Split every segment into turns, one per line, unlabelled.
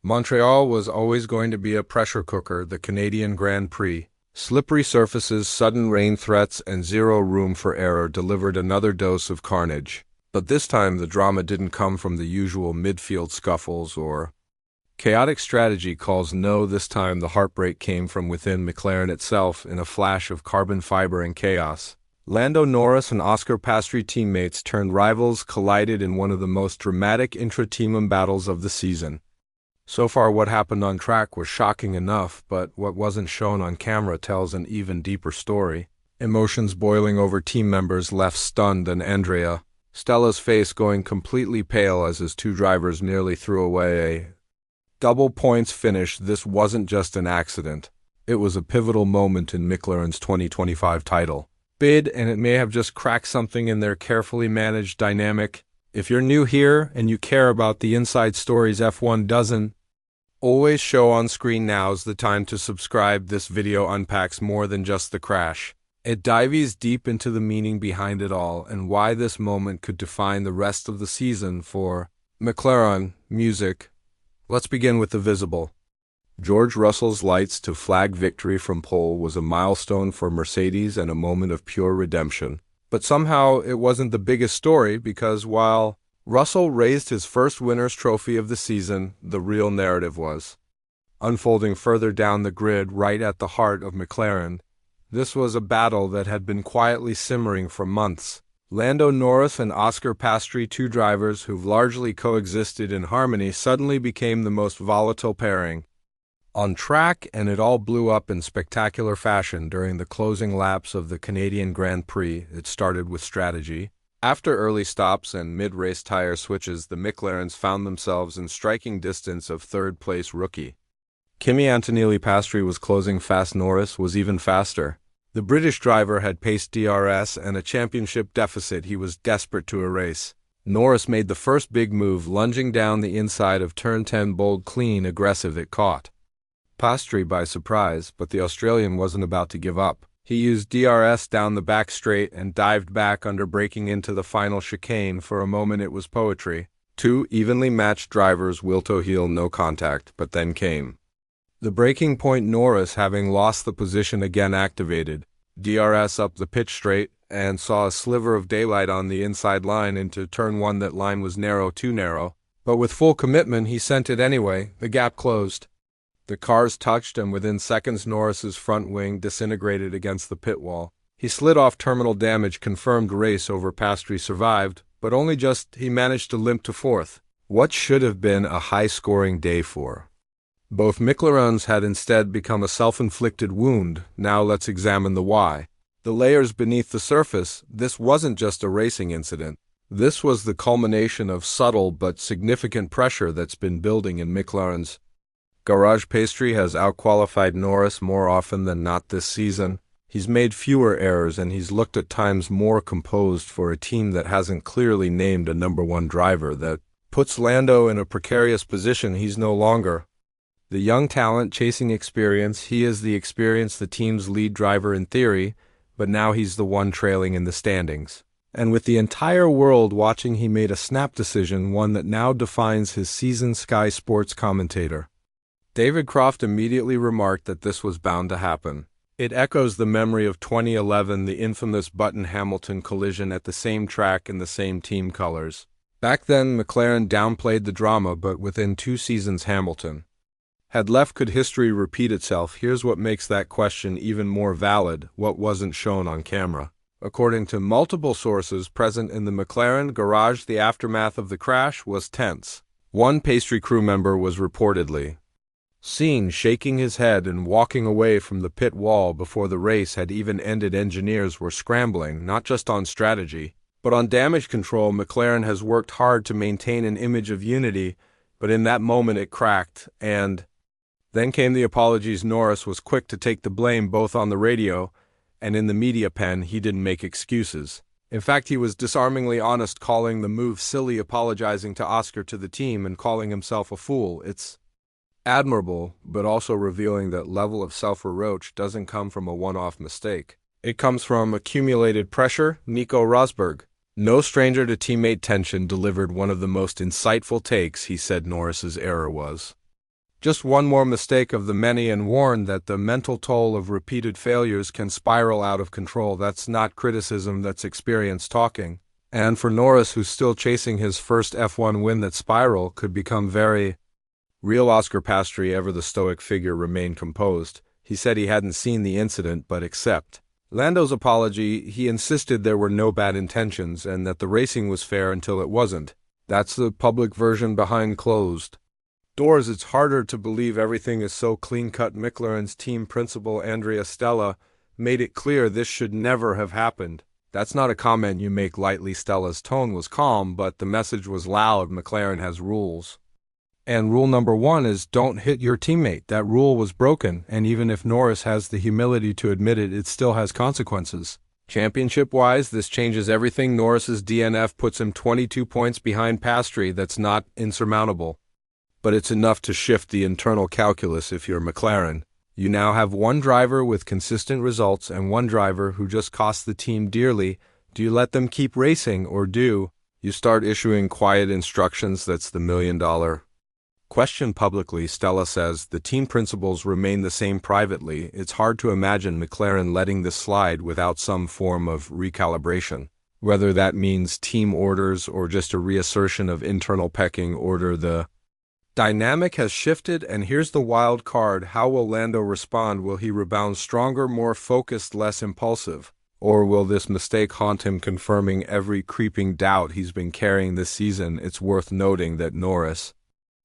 Montreal was always going to be a pressure cooker, the Canadian Grand Prix. Slippery surfaces, sudden rain threats, and zero room for error delivered another dose of carnage. But this time the drama didn't come from the usual midfield scuffles or chaotic strategy calls. No, this time the heartbreak came from within McLaren itself in a flash of carbon fiber and chaos. Lando Norris and Oscar Piastri, teammates turned rivals, collided in one of the most dramatic intra-team battles of the season. So far, what happened on track was shocking enough, but what wasn't shown on camera tells an even deeper story. Emotions boiling over team members left stunned, and Andrea Stella's face going completely pale as his two drivers nearly threw away a double points finish. This wasn't just an accident. It was a pivotal moment in McLaren's 2025 title bid, and it may have just cracked something in their carefully managed dynamic. If you're new here and you care about the inside stories F1 doesn't always show on screen, now's the time to subscribe. This video unpacks more than just the crash. It dives deep into the meaning behind it all and why this moment could define the rest of the season for McLaren. Music. Let's begin with the visible. George Russell's lights to flag victory from pole was a milestone for Mercedes and a moment of pure redemption. But somehow it wasn't the biggest story, because while Russell raised his first winner's trophy of the season, the real narrative was unfolding further down the grid, right at the heart of McLaren. This was a battle that had been quietly simmering for months. Lando Norris and Oscar Piastri, two drivers who've largely coexisted in harmony, suddenly became the most volatile pairing on track, and it all blew up in spectacular fashion during the closing laps of the Canadian Grand Prix. It started with strategy. After early stops and mid-race tire switches, the McLarens found themselves in striking distance of third-place rookie Kimi Antonelli. Piastri was closing fast. Norris was even faster. The British driver had paced DRS and a championship deficit he was desperate to erase. Norris made the first big move, lunging down the inside of turn 10, bold, clean, aggressive. It caught Piastri by surprise, but the Australian wasn't about to give up. He used DRS down the back straight and dived back under, breaking into the final chicane. For a moment it was poetry. Two evenly matched drivers, wheel to heel, no contact, but then came the breaking point. Norris, having lost the position again, activated DRS up the pitch straight and saw a sliver of daylight on the inside line into turn 1. That line was narrow, too narrow, but with full commitment he sent it anyway. The gap closed. The cars touched, and within seconds Norris's front wing disintegrated against the pit wall. He slid off. Terminal damage confirmed. Race over. Piastri survived, but only just. He managed to limp to fourth. What should have been a high-scoring day for both McLarens had instead become a self-inflicted wound. Now let's examine the why. The layers beneath the surface. This wasn't just a racing incident. This was the culmination of subtle but significant pressure that's been building in McLaren's garage. Piastri has outqualified Norris more often than not this season. He's made fewer errors, and he's looked at times more composed for a team that hasn't clearly named a number one driver. That puts Lando in a precarious position. He's no longer the young talent chasing experience. He is the experience, the team's lead driver in theory, but now he's the one trailing in the standings. And with the entire world watching, he made a snap decision, one that now defines his season. Sky Sports commentator David Croft immediately remarked that this was bound to happen. It echoes the memory of 2011, the infamous Button-Hamilton collision at the same track in the same team colors. Back then, McLaren downplayed the drama, but within 2 seasons Hamilton had left. Could history repeat itself? Here's what makes that question even more valid: what wasn't shown on camera. According to multiple sources present in the McLaren garage, the aftermath of the crash was tense. One Piastri crew member was reportedly seen shaking his head and walking away from the pit wall before the race had even ended. Engineers were scrambling, not just on strategy, but on damage control. McLaren has worked hard to maintain an image of unity, but in that moment it cracked, and then came the apologies. Norris was quick to take the blame, both on the radio and in the media pen. He didn't make excuses. In fact, he was disarmingly honest, calling the move silly, apologizing to Oscar, to the team, and calling himself a fool. It's admirable, but also revealing that level of self-reproach doesn't come from a one-off mistake. It comes from accumulated pressure. Nico Rosberg, no stranger to teammate tension, delivered one of the most insightful takes. He said Norris's error was Just one more mistake of the many and warned that the mental toll of repeated failures can spiral out of control. That's not criticism, that's experience talking. And for Norris, who's still chasing his first F1 win, that spiral could become very real. Oscar Piastri, ever the stoic figure, remained composed. He said he hadn't seen the incident, but accept Lando's apology. He insisted there were no bad intentions and that the racing was fair until it wasn't. That's the public version behind closed doors. It's harder to believe everything is so clean-cut. McLaren's team principal, Andrea Stella, made it clear this should never have happened. That's not a comment you make lightly. Stella's tone was calm, but the message was loud. McLaren has rules. And rule number one is don't hit your teammate. That rule was broken, and even if Norris has the humility to admit it, it still has consequences. Championship-wise, this changes everything. Norris's DNF puts him 22 points behind Piastri. That's not insurmountable, but it's enough to shift the internal calculus. If you're McLaren, you now have one driver with consistent results and one driver who just cost the team dearly. Do you let them keep racing, or do you start issuing quiet instructions? That's the million-dollar question publicly. Stella says the team principles remain the same privately. It's hard to imagine McLaren letting this slide without some form of recalibration, whether that means team orders or just a reassertion of internal pecking order. The dynamic has shifted, and here's the wild card. How will Lando respond? Will he rebound stronger, more focused, less impulsive? Or will this mistake haunt him, confirming every creeping doubt he's been carrying this season? It's worth noting that Norris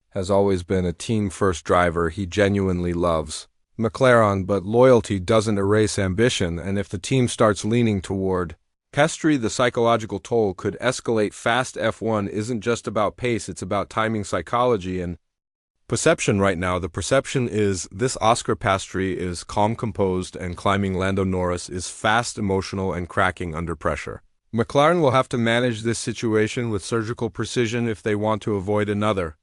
has always been a team-first driver. He genuinely loves McLaren, but loyalty doesn't erase ambition, and if the team starts leaning toward Piastri, the psychological toll could escalate fast. F1 isn't just about pace, it's about timing, psychology, and perception. Right now, the perception is this: Oscar Piastri is calm, composed, and climbing. Lando Norris is fast, emotional, and cracking under pressure. McLaren will have to manage this situation with surgical precision if they want to avoid another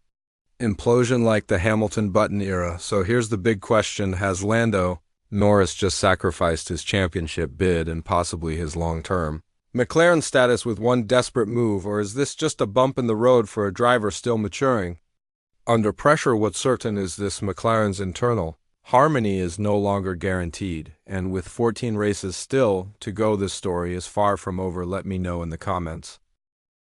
implosion like the Hamilton Button era. So here's the big question: has Lando Norris just sacrificed his championship bid and possibly his long-term McLaren status with one desperate move, or is this just a bump in the road for a driver still maturing under pressure? What's certain is this: McLaren's internal harmony is no longer guaranteed, and with 14 races still to go, this story is far from over. Let me know in the comments.